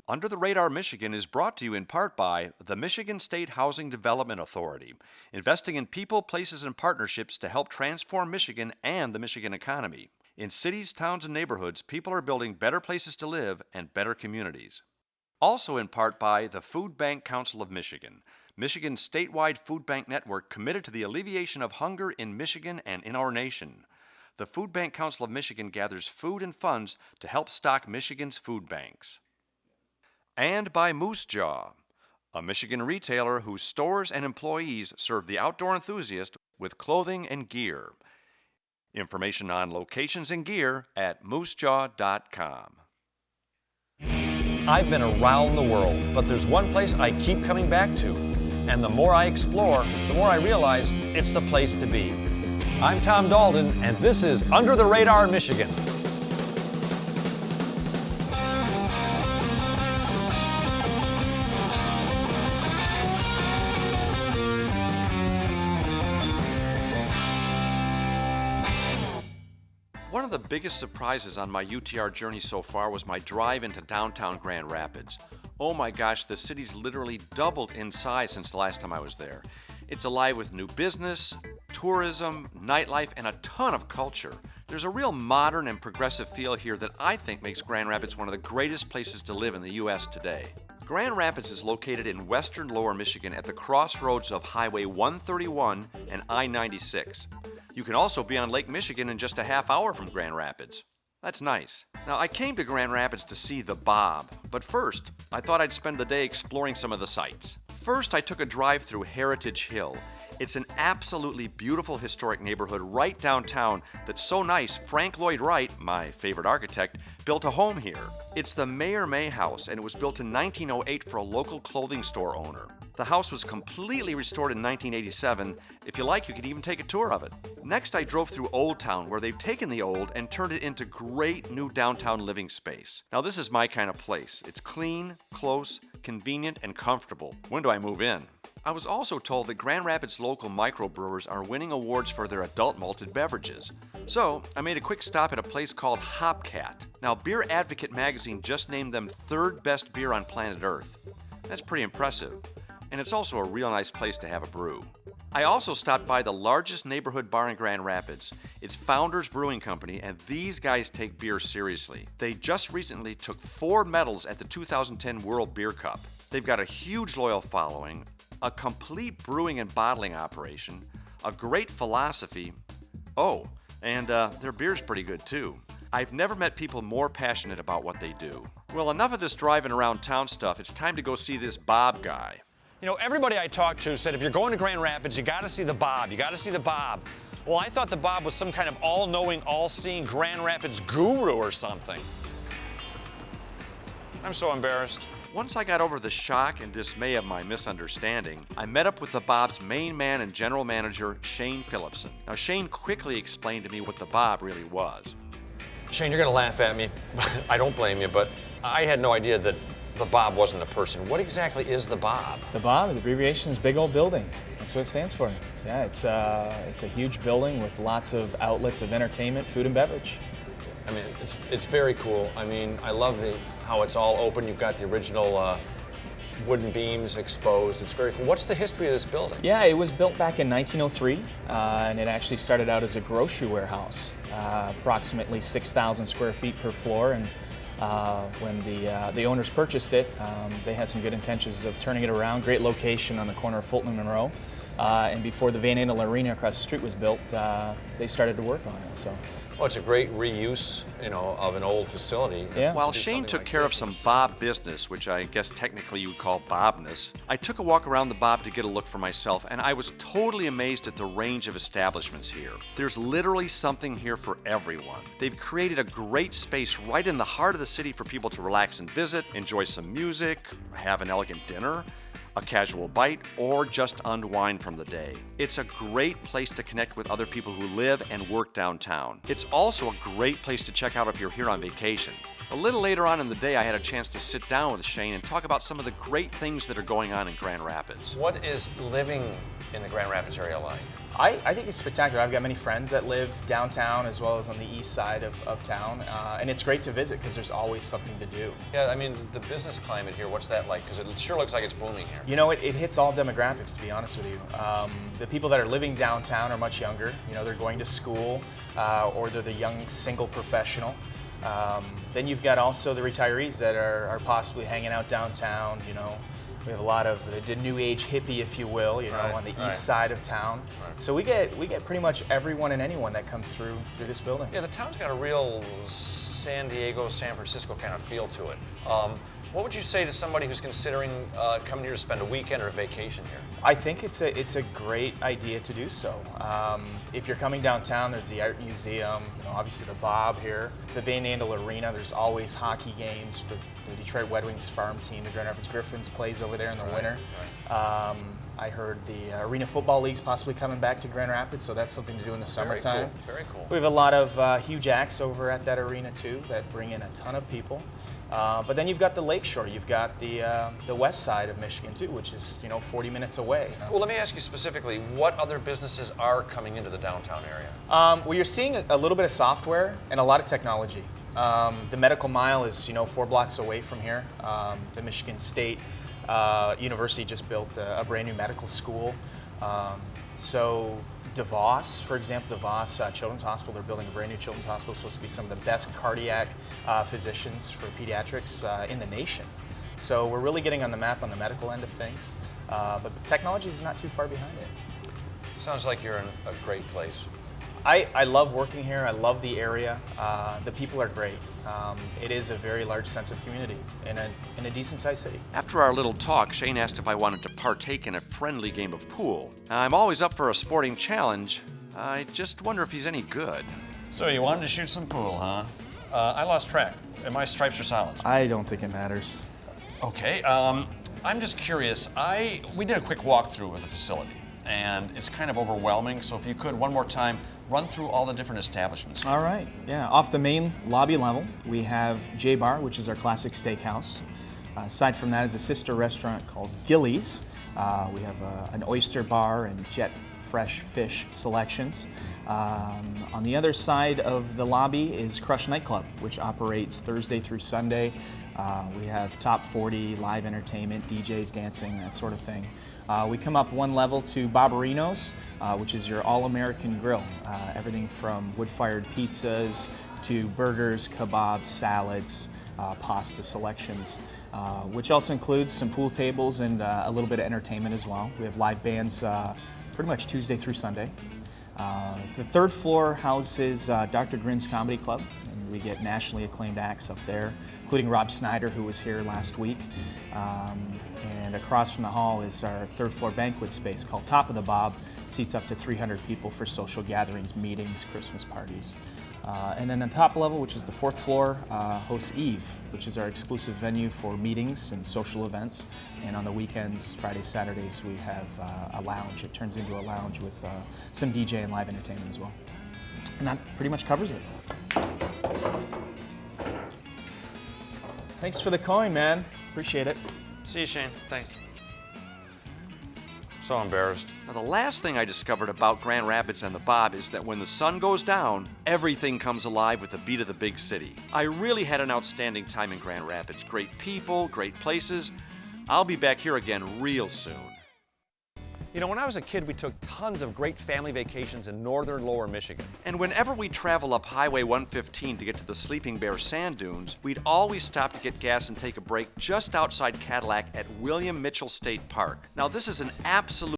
Under the Radar Michigan is brought to you in part by the Michigan State Housing Development Authority, investing in people, places, and partnerships to help transform Michigan and the Michigan economy. In cities, towns, and neighborhoods, people are building better places to live and better communities. Also in part by the Food Bank Council of Michigan, Michigan's statewide food bank network committed to the alleviation of hunger in Michigan and in our nation. The Food Bank Council of Michigan gathers food and funds to help stock Michigan's food banks. And by Moose Jaw, a Michigan retailer whose stores and employees serve the outdoor enthusiast with clothing and gear. Information on locations and gear at moosejaw.com. I've been around the world, but there's one place I keep coming back to. And the more I explore, the more I realize it's the place to be. I'm Tom Daldin, and this is Under the Radar Michigan. One of the biggest surprises on my UTR journey so far was my drive into downtown Grand Rapids. Oh my gosh, the city's literally doubled in size since the last time I was there. It's alive with new business, tourism, nightlife, and a ton of culture. There's a real modern and progressive feel here that I think makes Grand Rapids one of the greatest places to live in the U.S. today. Grand Rapids is located in western Lower Michigan at the crossroads of Highway 131 and I-96. You can also be on Lake Michigan in just a half hour from Grand Rapids. That's nice. Now, I came to Grand Rapids to see the Bob, but first, I thought I'd spend the day exploring some of the sights. First, I took a drive through Heritage Hill. It's an absolutely beautiful historic neighborhood right downtown that's so nice Frank Lloyd Wright, my favorite architect, built a home here. It's the Mayor May House, and it was built in 1908 for a local clothing store owner. The house was completely restored in 1987. If you like, you can even take a tour of it. Next, I drove through Old Town, where they've taken the old and turned it into great new downtown living space. Now, this is my kind of place. It's clean, close, convenient, and comfortable. When do I move in? I was also told that Grand Rapids local microbrewers are winning awards for their adult malted beverages. So, I made a quick stop at a place called Hopcat. Now, Beer Advocate magazine just named them third best beer on planet Earth. That's pretty impressive. And it's also a real nice place to have a brew. I also stopped by the largest neighborhood bar in Grand Rapids. It's Founders Brewing Company, and these guys take beer seriously. They just recently took 4 medals at the 2010 World Beer Cup. They've got a huge loyal following, a complete brewing and bottling operation, a great philosophy. Oh, and their beer's pretty good too. I've never met people more passionate about what they do. Well, enough of this driving around town stuff. It's time to go see this Bob guy. You know, everybody I talked to said if you're going to Grand Rapids, you got to see the Bob. You got to see the Bob. Well, I thought the Bob was some kind of all-knowing, all-seeing Grand Rapids guru or something. I'm so embarrassed. Once I got over the shock and dismay of my misunderstanding, I met up with the Bob's main man and general manager, Shane Phillipson. Now, Shane quickly explained to me what the Bob really was. Shane, you're going to laugh at me. I don't blame you, but I had no idea that the Bob wasn't a person. What exactly is the Bob? The Bob, the abbreviation is Big Old Building. That's what it stands for. Yeah, it's a huge building with lots of outlets of entertainment, food and beverage. I mean, it's very cool. I mean, I love how it's all open. You've got the original wooden beams exposed. It's very cool. What's the history of this building? Yeah, it was built back in 1903, and it actually started out as a grocery warehouse, approximately 6,000 square feet per floor. And when the owners purchased it, they had some good intentions of turning it around. Great location on the corner of Fulton and Monroe. And before the Van Andel Arena across the street was built, they started to work on it. So. Well, it's a great reuse, you know, of an old facility. Yeah. While Shane took care of some Bob business, which I guess technically you would call Bobness, I took a walk around the Bob to get a look for myself, and I was totally amazed at the range of establishments here. There's literally something here for everyone. They've created a great space right in the heart of the city for people to relax and visit, enjoy some music, have an elegant dinner, a casual bite, or just unwind from the day. It's a great place to connect with other people who live and work downtown. It's also a great place to check out if you're here on vacation. A little later on in the day, I had a chance to sit down with Shane and talk about some of the great things that are going on in Grand Rapids. What is living in the Grand Rapids area like? I think it's spectacular. I've got many friends that live downtown as well as on the east side of town, and it's great to visit because there's always something to do. Yeah, I mean, the business climate here, what's that like? Because it sure looks like it's booming here. You know, it hits all demographics, to be honest with you. The people that are living downtown are much younger. You know, they're going to school, or they're the young single professional. Then you've got also the retirees that are possibly hanging out downtown, you know. We have a lot of the new age hippie, if you will, you know, on the east side of town. Right. So we get pretty much everyone and anyone that comes through this building. Yeah, the town's got a real San Diego, San Francisco kind of feel to it. What would you say to somebody who's considering coming here to spend a weekend or a vacation here? I think it's a great idea to do so. If you're coming downtown, there's the Art Museum, you know, obviously the Bob here, the Van Andel Arena. There's always hockey games. The Detroit Red Wings farm team, the Grand Rapids Griffins, plays over there in the winter. Right. I heard the Arena Football League's possibly coming back to Grand Rapids, so that's something to do in the summertime. Cool. Very cool. We have a lot of huge acts over at that arena too that bring in a ton of people. But then you've got the Lakeshore, you've got the west side of Michigan too, which is 40 minutes away. Well, let me ask you specifically, what other businesses are coming into the downtown area? Well, you're seeing a little bit of software and a lot of technology. The Medical Mile is 4 blocks away from here. The Michigan State University just built a brand new medical school. So DeVos, for example, DeVos Children's Hospital, they're building a brand new children's hospital. It's supposed to be some of the best cardiac physicians for pediatrics in the nation. So we're really getting on the map on the medical end of things. But technology is not too far behind it. Sounds like you're in a great place. I love working here. I love the area. The people are great. It is a very large sense of community in a decent-sized city. After our little talk, Shane asked if I wanted to partake in a friendly game of pool. I'm always up for a sporting challenge. I just wonder if he's any good. So you wanted to shoot some pool, huh? I lost track, and my stripes are solid. I don't think it matters. Okay, I'm just curious. We did a quick walkthrough of the facility, and it's kind of overwhelming, so if you could, one more time, run through all the different establishments. All right, yeah. Off the main lobby level, we have J Bar, which is our classic steakhouse. Aside from that is a sister restaurant called Gillies. We have an oyster bar and jet fresh fish selections. On the other side of the lobby is Crush Nightclub, which operates Thursday through Sunday. We have top 40, live entertainment, DJs, dancing, that sort of thing. We come up one level to Barbarino's, which is your all-American grill. Everything from wood-fired pizzas to burgers, kebabs, salads, pasta selections, which also includes some pool tables and a little bit of entertainment as well. We have live bands pretty much Tuesday through Sunday. The third floor houses Dr. Grin's Comedy Club, and we get nationally acclaimed acts up there, including Rob Snyder, who was here last week. And across from the hall is our third floor banquet space called Top of the Bob. Seats up to 300 people for social gatherings, meetings, Christmas parties. And then the top level, which is the fourth floor, hosts Eve, which is our exclusive venue for meetings and social events. And on the weekends, Fridays, Saturdays, we have a lounge. It turns into a lounge with some DJ and live entertainment as well. And that pretty much covers it. Thanks for the coin, man. Appreciate it. See you, Shane. Thanks. So embarrassed. Now, the last thing I discovered about Grand Rapids and the Bob is that when the sun goes down, everything comes alive with the beat of the big city. I really had an outstanding time in Grand Rapids. Great people, great places. I'll be back here again real soon. You know, when I was a kid, we took tons of great family vacations in northern Lower Michigan. And whenever we travel up Highway 115 to get to the Sleeping Bear sand dunes, we'd always stop to get gas and take a break just outside Cadillac at William Mitchell State Park. Now, this is an absolute